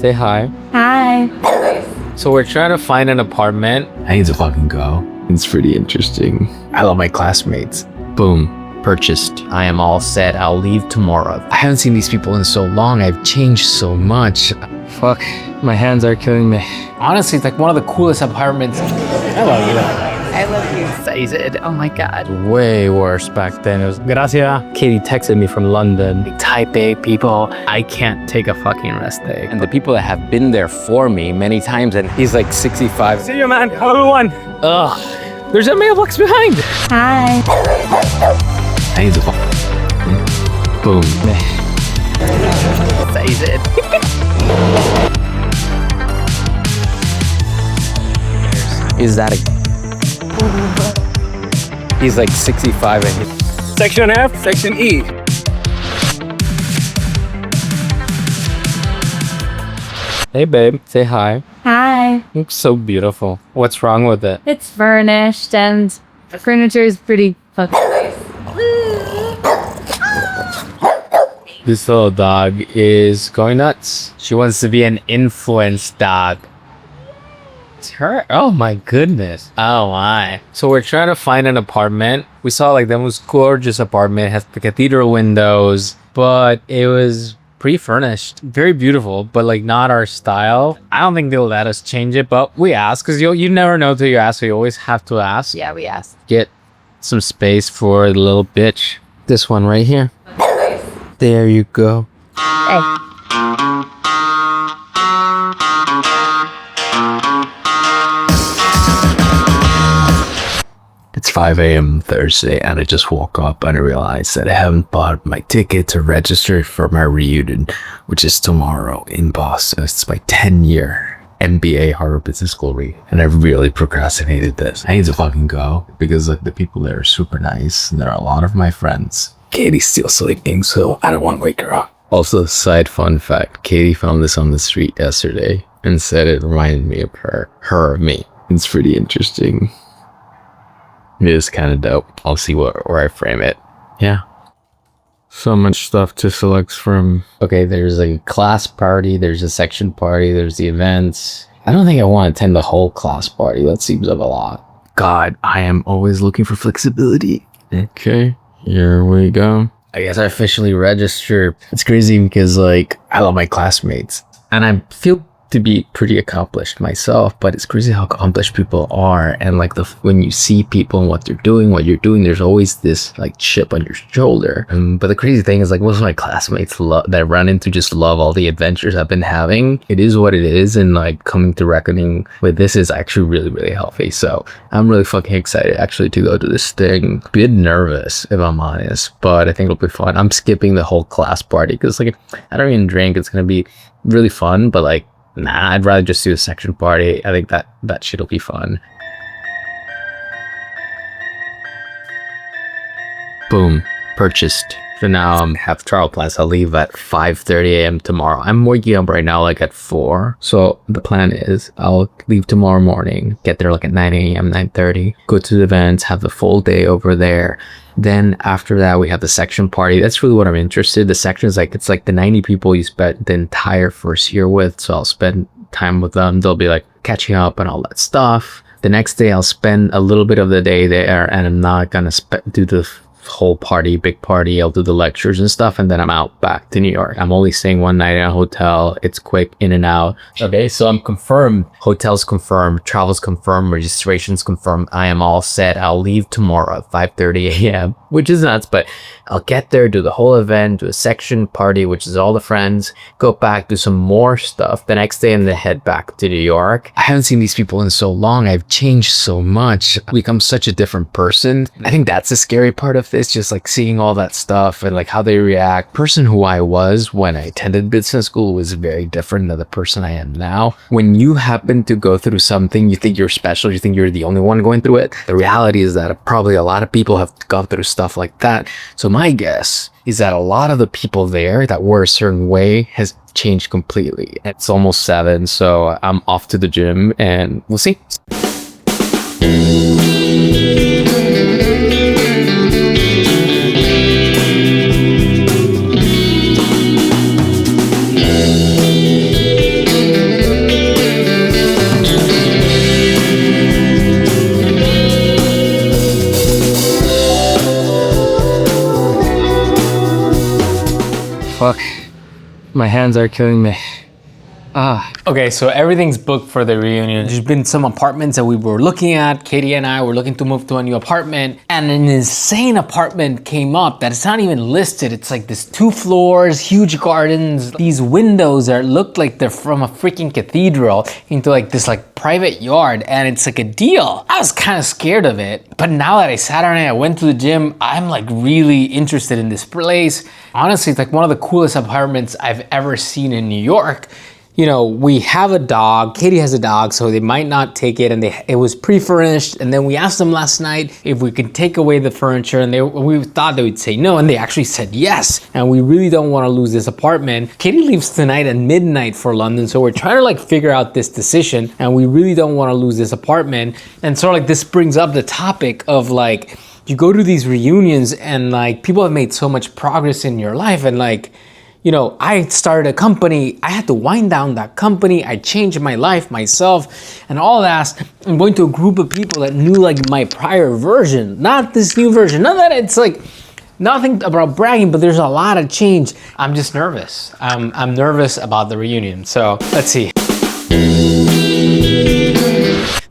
Say hi. Hi. So we're trying to find an apartment. I need to fucking go. It's pretty interesting. I love my classmates. Boom. Purchased. I am all set. I'll leave tomorrow. I haven't seen these people in so long. I've changed so much. Fuck. My hands are killing me. Honestly, it's like one of the coolest apartments. I love you. I love you. Says it. Oh my god. Way worse back then. It was gracias. Katie texted me from London. Type A people. I can't take a fucking rest day. And the people that have been there for me many times, and he's like 65. See you, man. Have a good one. Ugh. There's a mailbox behind. Hi. I need to boom. Says it. Is that a... He's like 65 and he's... Section F, Section E. Hey babe, say hi. Hi. Looks so beautiful. What's wrong with it? It's furnished and the furniture is pretty fucking nice. This little dog is going nuts. She wants to be an influence dog. It's her? Oh my goodness. Oh my. So we're trying to find an apartment. We saw like the most gorgeous apartment. It has the cathedral windows, but it was pre-furnished. Very beautiful, but like not our style. I don't think they'll let us change it, but we ask because you never know till you ask. So you always have to ask. Yeah, we asked. Get some space for the little bitch. This one right here. There you go. Hey. It's 5 a.m. Thursday and I just woke up and I realized that I haven't bought my ticket to register for my reunion, which is tomorrow in Boston. It's my 10-year MBA Harvard Business School read, and I really procrastinated this. I need to fucking go because like the people there are super nice and there are a lot of my friends. Katie's still sleeping, so I don't want to wake her up. Also, side fun fact, Katie found this on the street yesterday and said it reminded me of her of me. It's pretty interesting. It is kind of dope. I'll see where I frame it. Yeah. So much stuff to select from. Okay, there's a class party, there's a section party, there's the events. I don't think I want to attend the whole class party. That seems like a lot. God, I am always looking for flexibility. Okay, here we go. I guess I officially registered. It's crazy because like I love my classmates and I feel to be pretty accomplished myself, but it's crazy how accomplished people are, and like when you see people and what you're doing, there's always this like chip on your shoulder. But the crazy thing is like most of my classmates that I run into just love all the adventures I've been having. It is what it is, and like coming to reckoning with this is actually really, really healthy. So I'm really fucking excited actually to go to this thing. A bit nervous if I'm honest, but I think it'll be fun. I'm skipping the whole class party because like I don't even drink. It's gonna be really fun, but like nah, I'd rather just do a section party. I think that shit'll be fun. Boom. Purchased. So now I have travel plans. I'll leave at 5:30 a.m. tomorrow. I'm waking up right now like at 4. So the plan is I'll leave tomorrow morning, get there like at 9 a.m., 9:30, go to the events, have the full day over there. Then after that, we have the section party. That's really what I'm interested in. The section is like, it's like the 90 people you spent the entire first year with. So I'll spend time with them. They'll be like catching up and all that stuff. The next day, I'll spend a little bit of the day there, and I'm not going to do the whole party, big party. I'll do the lectures and stuff, and then I'm out back to New York. I'm only staying one night in a hotel. It's quick in and out. Okay, so I'm confirmed. Hotels confirmed, travels confirmed, registrations confirmed. I am all set. I'll leave tomorrow at 5:30 a.m., which is nuts, but I'll get there, do the whole event, do a section party, which is all the friends, go back, do some more stuff the next day, and then head back to New York. I haven't seen these people in so long. I've changed so much. I've become such a different person. I think that's the scary part of this, just like seeing all that stuff and like how they react. Person who I was when I attended business school was very different than the person I am now. When you happen to go through something, you think you're special, you think you're the only one going through it. The reality is that probably a lot of people have gone through stuff like that. So my guess is that a lot of the people there that were a certain way has changed completely. It's almost 7, so I'm off to the gym and we'll see. fuck. My hands are killing me. Okay, so everything's booked for the reunion. There's been some apartments that we were looking at. Katie and I were looking to move to a new apartment, and an insane apartment came up that it's not even listed. It's like this 2 floors, huge gardens, these windows that look like they're from a freaking cathedral into like this like private yard, and it's like a deal. I was kind of scared of it, but now that I sat down and I went to the gym, I'm like really interested in this place. Honestly, it's like one of the coolest apartments I've ever seen in New York. You know, we have a dog, Katie has a dog, so they might not take it, and it was pre-furnished, and then we asked them last night if we could take away the furniture, and we thought they would say no, and they actually said yes, and we really don't want to lose this apartment. Katie leaves tonight at midnight for London, so we're trying to like figure out this decision, and we really don't want to lose this apartment. And so like this brings up the topic of like, you go to these reunions and like people have made so much progress in your life, and like, you know, I started a company, I had to wind down that company, I changed my life, myself, and all that. I'm going to a group of people that knew like my prior version, not this new version. Not that it's like, nothing about bragging, but there's a lot of change. I'm just nervous. I'm nervous about the reunion, so let's see.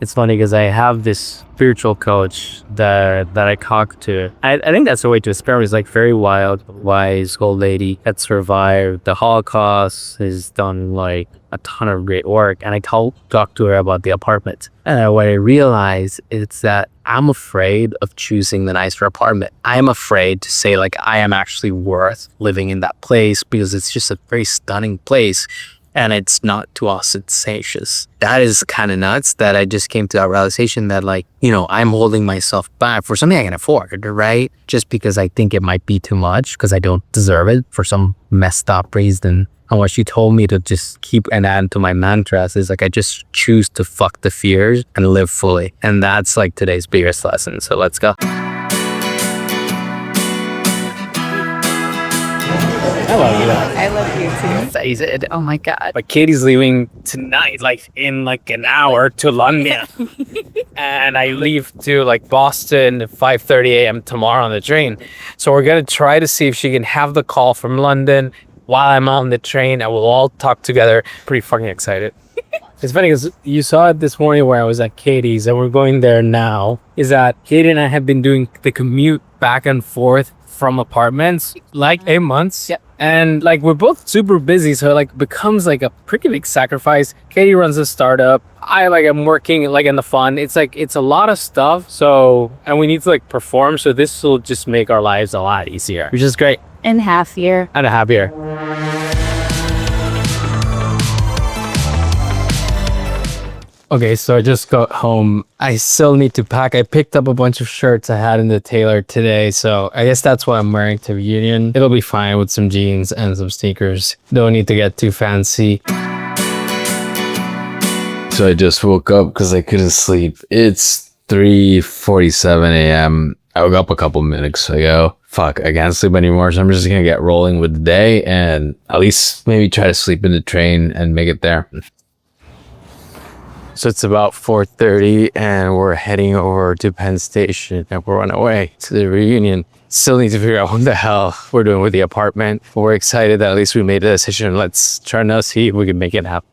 It's funny because I have this spiritual coach that I talk to. I think that's the way to experiment. It's like very wild, wise old lady that survived the Holocaust, has done like a ton of great work. And I talked to her about the apartment. And what I realized is that I'm afraid of choosing the nicer apartment. I am afraid to say like I am actually worth living in that place because it's just a very stunning place. And it's not too ostentatious. That is kind of nuts that I just came to that realization that like, you know, I'm holding myself back for something I can afford, right? Just because I think it might be too much because I don't deserve it for some messed up reason. And what she told me to just keep and add to my mantras is like, I just choose to fuck the fears and live fully. And that's like today's biggest lesson. So let's go. I love you. I love you too. Says it. Oh my God. But Katie's leaving tonight, like in like an hour to London. And I leave to like Boston at 5:30 a.m. tomorrow on the train. So we're gonna try to see if she can have the call from London while I'm on the train, and we'll all talk together. Pretty fucking excited. It's funny because you saw it this morning where I was at Katie's, and we're going there now. Is that Katie and I have been doing the commute back and forth from apartments like 8 months. Yep. And like we're both super busy, so it like becomes like a pretty big sacrifice. Katie runs a startup. I like am working like in the fun. It's like it's a lot of stuff. So and we need to like perform. So this will just make our lives a lot easier, which is great And happier. and happier. Okay, so I just got home. I still need to pack. I picked up a bunch of shirts I had in the tailor today, so I guess that's what I'm wearing to reunion. It'll be fine with some jeans and some sneakers. Don't need to get too fancy. So I just woke up because I couldn't sleep. It's 3:47 a.m. I woke up a couple minutes ago. Fuck, I can't sleep anymore, so I'm just gonna get rolling with the day and at least maybe try to sleep in the train and make it there. So it's about 4:30 and we're heading over to Penn Station and we're on our way to the reunion. Still need to figure out what the hell we're doing with the apartment. But we're excited that at least we made a decision. Let's try to see if we can make it happen.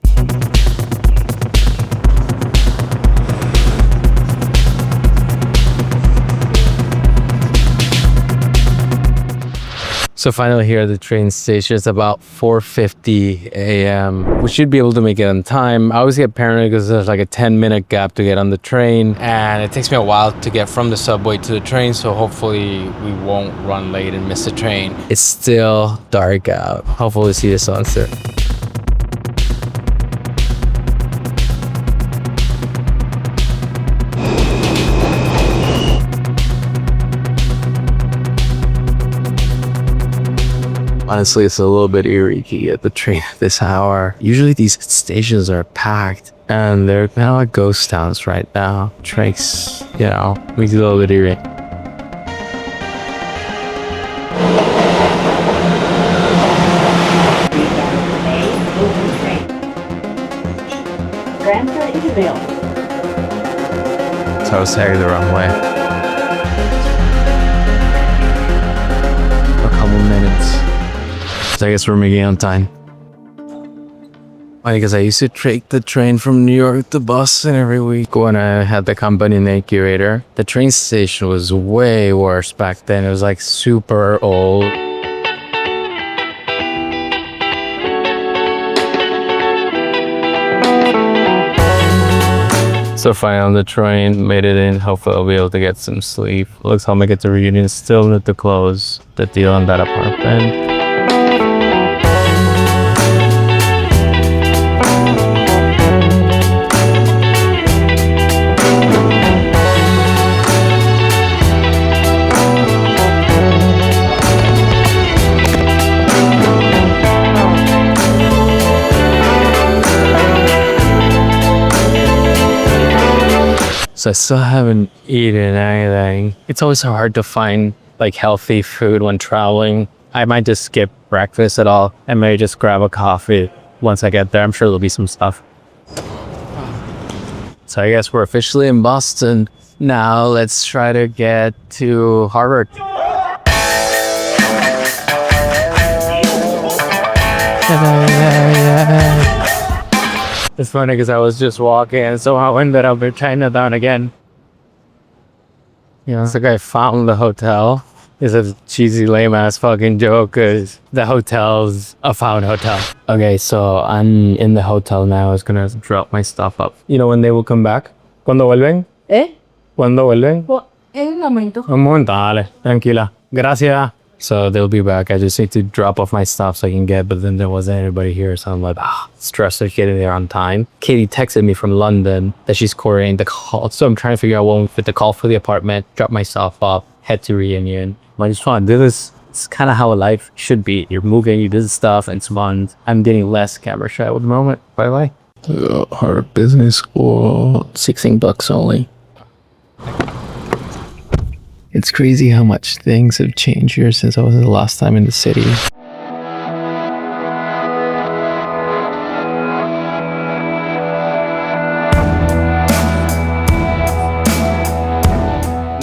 So finally here at the train station, it's about 4:50 a.m. We should be able to make it on time. I always get paranoid because there's like a 10-minute gap to get on the train, and it takes me a while to get from the subway to the train, so hopefully we won't run late and miss the train. It's still dark out. Hopefully we see the sunset. Honestly, it's a little bit eerie to get the train at this hour. Usually these stations are packed and they're kind of like ghost towns right now. Trains, you know, makes it a little bit eerie. Transfer is available. So I was heading the wrong way. A couple minutes. So I guess we're making it on time. Because I used to take the train from New York to Boston every week when I had the company in the incubator. The train station was way worse back then. It was like super old. So finally on the train, made it in. Hopefully I'll be able to get some sleep. Looks like I'll make it to reunion. Still need to close the deal on that apartment. So I still haven't eaten anything. It's always so hard to find like healthy food when traveling. I might just skip breakfast at all and maybe just grab a coffee once I get there. I'm sure there'll be some stuff. So I guess we're officially in Boston. Now let's try to get to Harvard. It's funny because I was just walking and somehow ended up in Chinatown again. You know, it's like I found the hotel. It's a cheesy, lame-ass fucking joke because the hotel's a found hotel. Okay, so I'm in the hotel now. I was gonna drop my stuff up. You know when they will come back? ¿Cuándo vuelven? ¿Cuándo vuelven? En un momento. Un momento, dale. Tranquila. Gracias. So they'll be back. I just need to drop off my stuff so I can get, but then there wasn't anybody here. So I'm like, stressed of getting there on time. Katie texted me from London that she's coordinating the call. So I'm trying to figure out what will fit the call for the apartment, drop my stuff off, head to reunion. I just want to do this. It's kind of how life should be. You're moving, you do stuff, and it's fun. I'm getting less camera shy at the moment. Bye-bye. Harvard Business School. $16 only. It's crazy how much things have changed here since I was the last time in the city.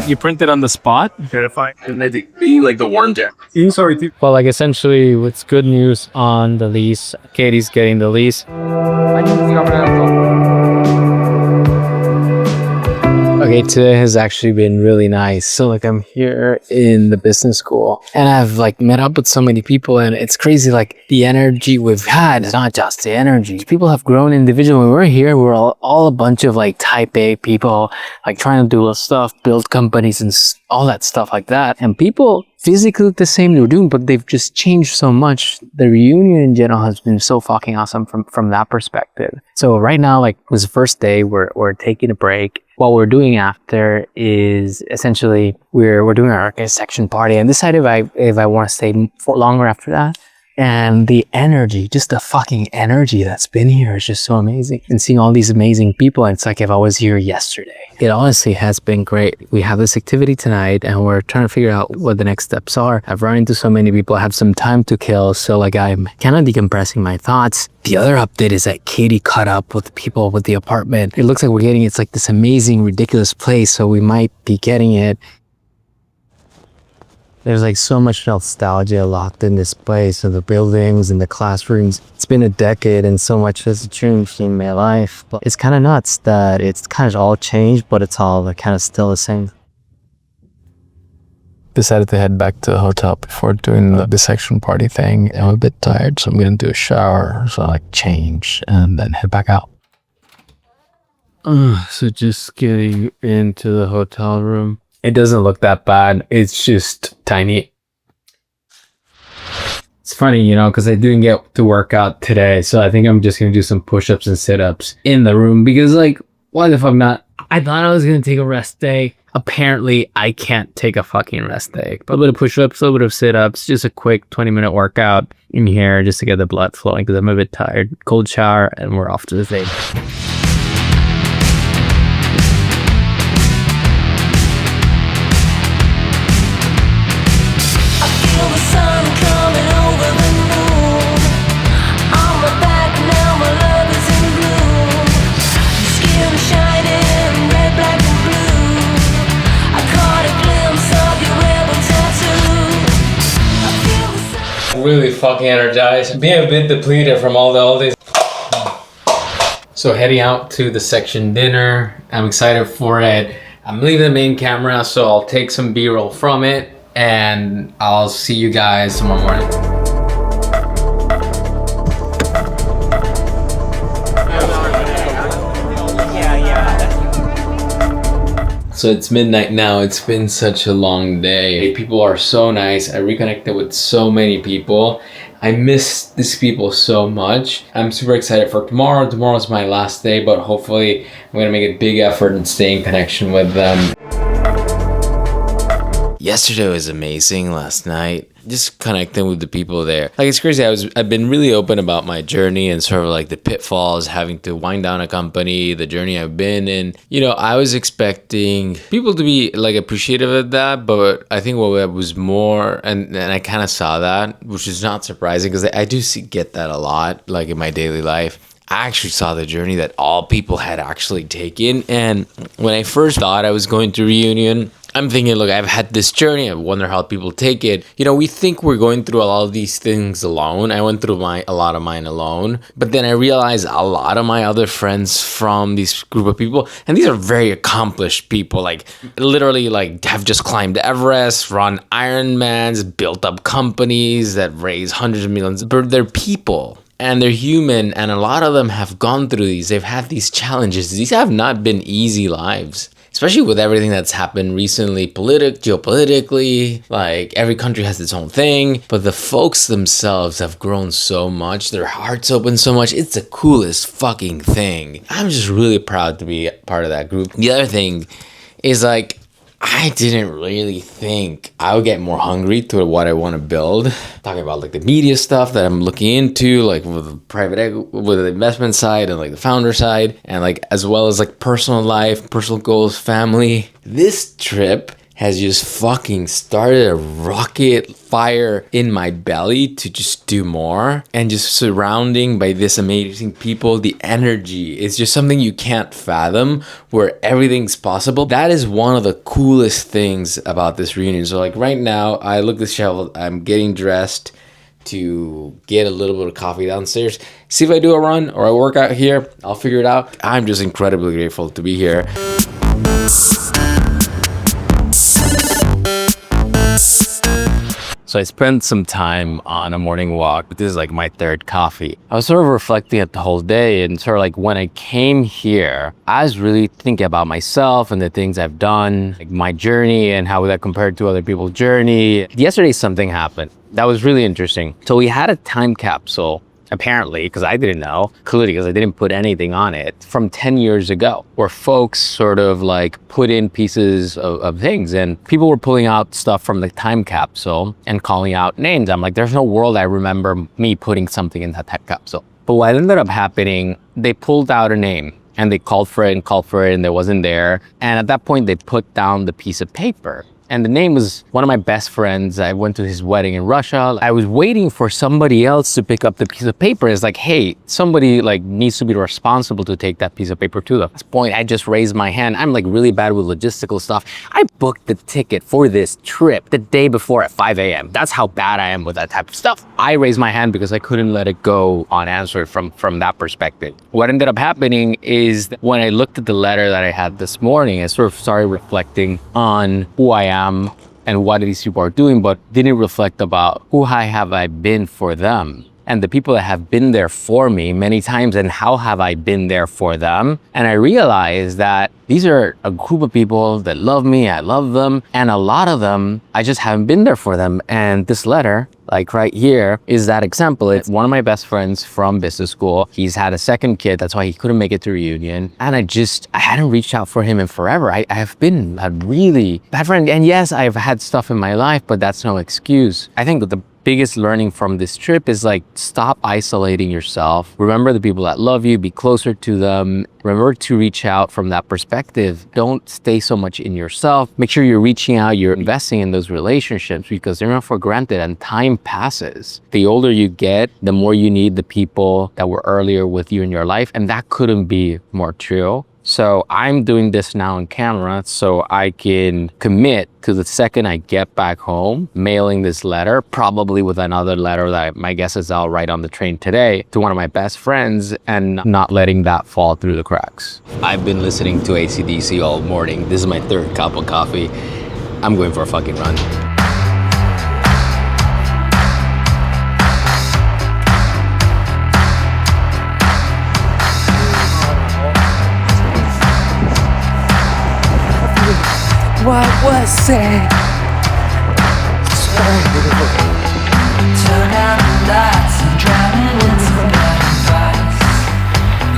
You print it on the spot? Verify. And they be like the warrant there. Sorry. Well, like essentially, what's good news on the lease? Katie's getting the lease. Okay, today has actually been really nice. So like I'm here in the business school and I've like met up with so many people and it's crazy like the energy we've had is not just the energy. People have grown individually. When we're here, we're all a bunch of like type A people like trying to do stuff, build companies and all that stuff like that. And people physically look the same they were doing, but they've just changed so much. The reunion in general has been so fucking awesome from that perspective. So right now, like it was the first day, we're taking a break. What we're doing after is essentially we're doing our reconnection party and decide if I want to stay for longer after that. And the energy, just the fucking energy that's been here is just so amazing. And seeing all these amazing people, and it's like if I was here yesterday. It honestly has been great. We have this activity tonight and we're trying to figure out what the next steps are. I've run into so many people. I have some time to kill. So like I'm kind of decompressing my thoughts. The other update is that Katie caught up with people with the apartment. It looks like it's like this amazing, ridiculous place. So we might be getting it. There's like so much nostalgia locked in this place and the buildings and the classrooms. It's been a decade and so much has changed in my life. But it's kind of nuts that it's kind of all changed, but it's all like kind of still the same. Decided to head back to the hotel before doing the dissection party thing. I'm a bit tired, so I'm going to do a shower. So I like change and then head back out. So just getting into the hotel room. It doesn't look that bad. It's just tiny. It's funny, you know, because I didn't get to work out today. So I think I'm just going to do some push-ups and sit-ups in the room because like, why the fuck not? I thought I was going to take a rest day. Apparently, I can't take a fucking rest day. A little bit of push-ups, a little bit of sit-ups, just a quick 20-minute workout in here just to get the blood flowing because I'm a bit tired. Cold shower and we're off to the thing. really fucking energized. Being a bit depleted from all these. So heading out to the section dinner. I'm excited for it. I'm leaving the main camera, so I'll take some B-roll from it, and I'll see you guys tomorrow morning. So it's midnight now. It's been such a long day. People are so nice. I reconnected with so many people. I miss these people so much. I'm super excited for tomorrow. Tomorrow's my last day, but hopefully I'm gonna make a big effort and stay in connection with them. Yesterday was amazing. Last night, just connecting with the people there. Like, it's crazy. I've been really open about my journey and sort of like the pitfalls, having to wind down a company, the journey I've been in. You know, I was expecting people to be like appreciative of that, but I think what was more, and I kind of saw that, which is not surprising because I do get that a lot, like in my daily life. I actually saw the journey that all people had actually taken. And when I first thought I was going to reunion, I'm thinking, look, I've had this journey. I wonder how people take it. You know, we think we're going through all of these things alone. I went through a lot of mine alone. But then I realized a lot of my other friends from this group of people, and these are very accomplished people, like literally like have just climbed Everest, run Ironmans, built up companies that raise hundreds of millions. But they're people. And they're human, and a lot of them have gone through these. They've had these challenges. These have not been easy lives, especially with everything that's happened recently, geopolitically. Like, every country has its own thing, but the folks themselves have grown so much. Their hearts open so much. It's the coolest fucking thing. I'm just really proud to be part of that group. The other thing is, like, I didn't really think I would get more hungry to what I want to build. Talking about like the media stuff that I'm looking into, like with the with the investment side and like the founder side, and like as well as like personal life, personal goals, family. This trip has just fucking started a rocket fire in my belly to just do more, and just surrounding by this amazing people. The energy is just something you can't fathom, where everything's possible. That is one of the coolest things about this reunion. So like right now, I look disheveled. I'm getting dressed to get a little bit of coffee downstairs. See if I do a run or a workout here. I'll figure it out. I'm just incredibly grateful to be here. So I spent some time on a morning walk. This is like my third coffee. I was sort of reflecting at the whole day, and sort of like when I came here, I was really thinking about myself and the things I've done, like my journey and how that compared to other people's journey. Yesterday, something happened that was really interesting. So we had a time capsule, apparently, because I didn't know, clearly because I didn't put anything on it, from 10 years ago, where folks sort of like put in pieces of things, and people were pulling out stuff from the time capsule and calling out names. I'm like, there's no world I remember me putting something in that time capsule. But what ended up happening, they pulled out a name and they called for it and it wasn't there. And at that point, they put down the piece of paper. And the name was one of my best friends. I went to his wedding in Russia. I was waiting for somebody else to pick up the piece of paper. It's like, hey, somebody like needs to be responsible to take that piece of paper to them. At this point, I just raised my hand. I'm like really bad with logistical stuff. I booked the ticket for this trip the day before at 5 a.m. That's how bad I am with that type of stuff. I raised my hand because I couldn't let it go unanswered from that perspective. What ended up happening is that when I looked at the letter that I had this morning, I sort of started reflecting on who I am and what these people are doing, but didn't reflect about who have I been for them, and the people that have been there for me many times, and how have I been there for them. And I realized that these are a group of people that love me, I love them, and a lot of them, I just haven't been there for them. And this letter, like right here, is that example. It's one of my best friends from business school. He's had a second kid, that's why he couldn't make it to reunion. And I hadn't reached out for him in forever. I have been a really bad friend. And yes, I've had stuff in my life, but that's no excuse. I think that the biggest learning from this trip is like, stop isolating yourself. Remember the people that love you, be closer to them. Remember to reach out from that perspective. Don't stay so much in yourself. Make sure you're reaching out, you're investing in those relationships, because they're not for granted and time passes. The older you get, the more you need the people that were earlier with you in your life. And that couldn't be more true. So I'm doing this now on camera so I can commit to the second I get back home, mailing this letter, probably with another letter that my guess is I'll write on the train today to one of my best friends, and not letting that fall through the cracks. I've been listening to AC/DC all morning. This is my third cup of coffee. I'm going for a fucking run. What was it? Turn out the lights and drowning in some advice.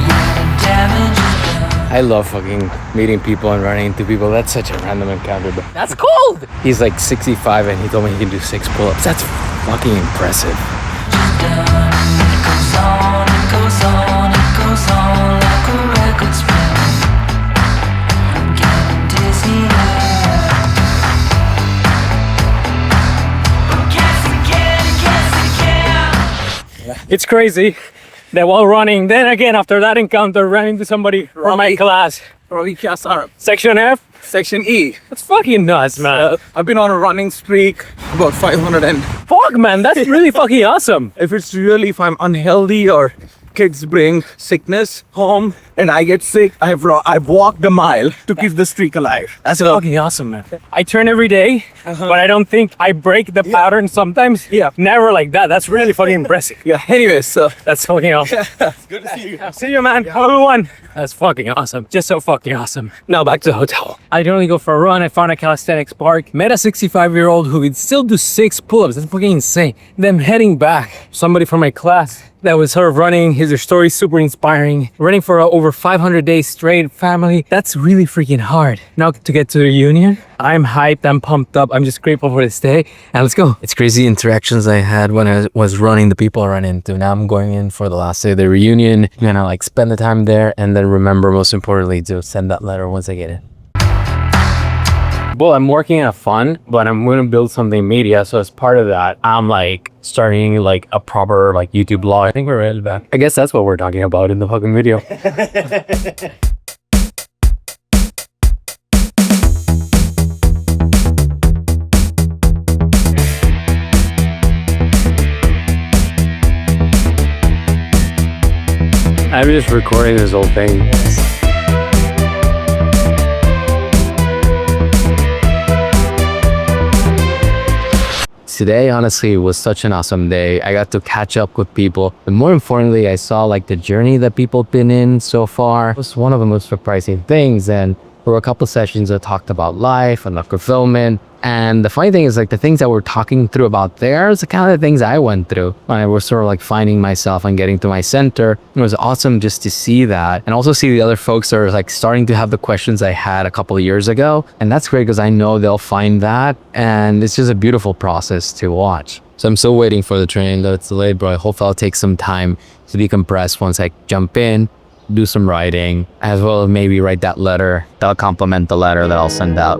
Yeah, the damage is done. I love fucking meeting people and running into people. That's such a random encounter, but that's cold! He's like 65 and he told me he can do 6 pull-ups. That's fucking impressive. Just done. It goes on, it goes on, it goes on like a record spin. I'm getting dizzy now. It's crazy that while running, then again after that encounter, ran into somebody from my class. Section F? Section E. That's fucking nuts, man. I've been on a running streak, about 500, and Fuck, man, that's really fucking awesome. if I'm unhealthy or kids bring sickness home and I get sick, I've walked a mile to keep the streak alive. That's fucking awesome, man. I turn every day, but I don't think I break the pattern sometimes. Yeah. Never like that. That's really fucking impressive. Yeah, anyways, so That's fucking awesome. good to see you. See you, man. Have a good one. That's fucking awesome. Just so fucking awesome. Now back to the hotel. I didn't only go for a run. I found a calisthenics park. Met a 65-year-old who could still do 6 pull-ups. That's fucking insane. Then heading back, somebody from my class that was sort of running. His story super inspiring. Running for over 500 days straight. Family. That's really freaking hard. Now to get to the reunion, I'm hyped. I'm pumped up. I'm just grateful for this day. And let's go. It's crazy interactions I had when I was running, the people I ran into. Now I'm going in for the last day of the reunion. I'm gonna like spend the time there and then remember, most importantly, to send that letter once I get it. Well, I'm working at fun, but I'm going to build something media. So as part of that, I'm like starting like a proper like YouTube blog. I think we're ready back. I guess that's what we're talking about in the fucking video. I'm just recording this whole thing. Today, honestly, was such an awesome day. I got to catch up with people. And more importantly, I saw like the journey that people have been in so far. It was one of the most surprising things. And there were a couple sessions that talked about life and like fulfillment. And the funny thing is like the things that we're talking through about there is the kind of things I went through when I was sort of like finding myself and getting to my center. It was awesome just to see that and also see the other folks that are like starting to have the questions I had a couple of years ago. And that's great because I know they'll find that. And it's just a beautiful process to watch. So I'm still waiting for the train, though it's delayed, but I hope I'll take some time to decompress once I jump in, do some writing, as well as maybe write that letter that'll complement the letter that I'll send out.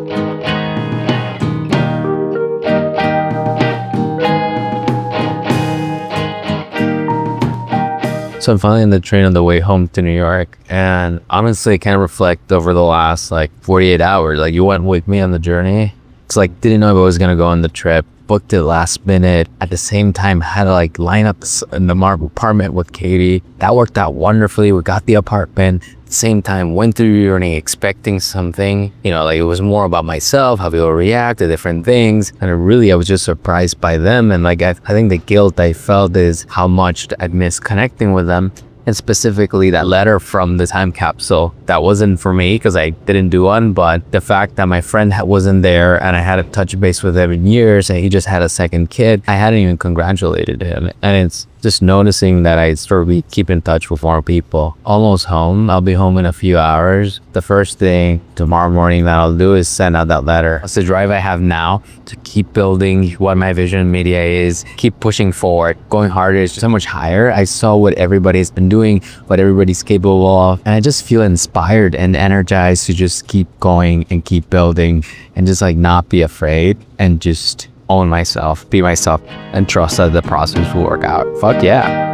So I'm finally on the train on the way home to New York, and honestly I can't reflect over the last like 48 hours. Like you went with me on the journey. It's like didn't know if I was gonna go on the trip, booked it last minute. At the same time had to like line up in the apartment with Katie. That worked out wonderfully. We got the apartment. At the same time went through the journey expecting something, you know, like it was more about myself, how people react to different things, and I was just surprised by them. And like I think the guilt I felt is how much I'd missed connecting with them, and specifically that letter from the time capsule. That wasn't for me because I didn't do one, but the fact that my friend wasn't there and I hadn't touched base with him in years and he just had a second kid, I hadn't even congratulated him. And it's just noticing that I sort of keep in touch with more people. Almost home. I'll be home in a few hours. The first thing tomorrow morning that I'll do is send out that letter. It's the drive I have now to keep building what my vision in media is, keep pushing forward, going harder is so much higher. I saw what everybody's been doing, what everybody's capable of, and I just feel inspired and energized to just keep going and keep building and just like not be afraid and just own myself, be myself, and trust that the process will work out. Fuck yeah.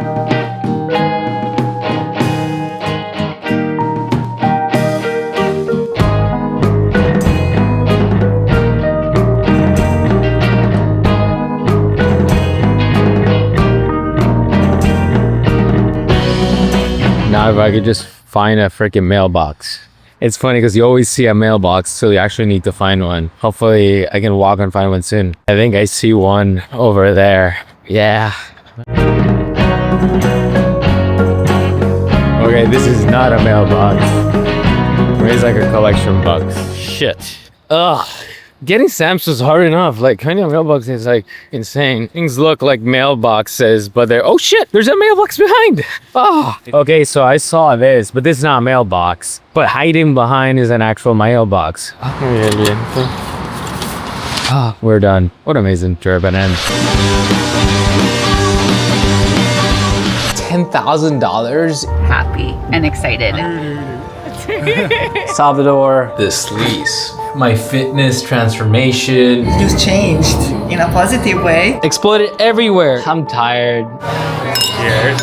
I could just find a freaking mailbox. It's funny because you always see a mailbox, so you actually need to find one. Hopefully I can walk and find one soon. I think I see one over there. Yeah. Okay, this is not a mailbox. It's like a collection box. Shit. Ugh. Getting stamps was hard enough. Like, finding a mailbox is like insane. Things look like mailboxes, but they're, oh shit, there's a mailbox behind. Oh. Okay, so I saw this, but this is not a mailbox. But hiding behind is an actual mailbox. Ah, we're done. What amazing trip and end. $10,000? Happy and excited. Salvador. This lease. My fitness transformation. Just changed in a positive way. Exploded everywhere. I'm tired. Cheers.